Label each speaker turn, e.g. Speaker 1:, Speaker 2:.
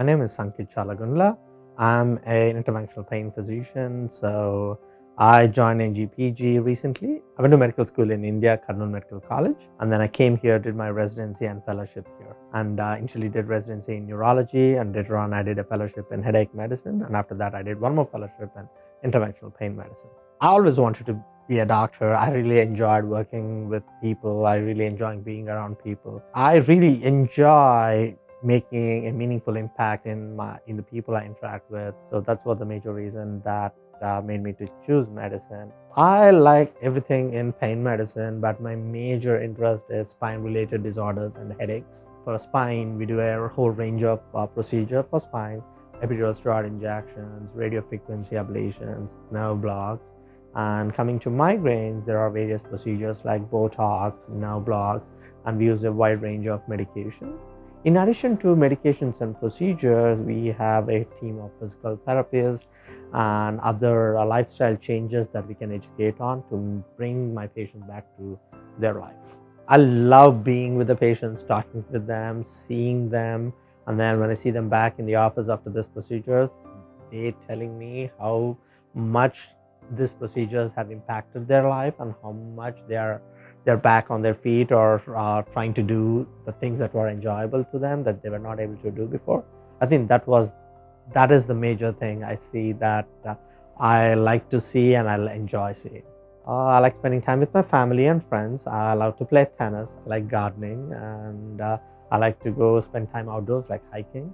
Speaker 1: My name is Sankeerth Challagundla. I'm an interventional pain physician. So I joined NGPG recently. I went to medical school in India, Karnool Medical College, and then I came here, did my residency and fellowship here. And initially did residency in neurology, and later on I did a fellowship in headache medicine, and after that I did one more fellowship in interventional pain medicine. I always wanted to be a doctor. I really enjoyed working with people. I really enjoy being around people. I really enjoy making a meaningful impact in the people I interact with. So that's what the major reason that made me to choose medicine. I like everything in pain medicine, but my major interest is spine-related disorders and headaches. For spine, we do a whole range of procedure for spine: epidural steroid injections, radiofrequency ablations, nerve blocks. And coming to migraines, there are various procedures like Botox, nerve blocks, and we use a wide range of medications. In addition to medications and procedures, we have a team of physical therapists and other lifestyle changes that we can educate on to bring my patients back to their life. I love being with the patients, talking with them, seeing them, and then when I see them back in the office after these procedures, they telling me how much these procedures have impacted their life and how much they're back on their feet or trying to do the things that were enjoyable to them that they were not able to do before. I think that is the major thing I see that I like to see and I enjoy seeing. I like spending time with my family and friends. I love to play tennis. I like gardening, and I like to go spend time outdoors like hiking.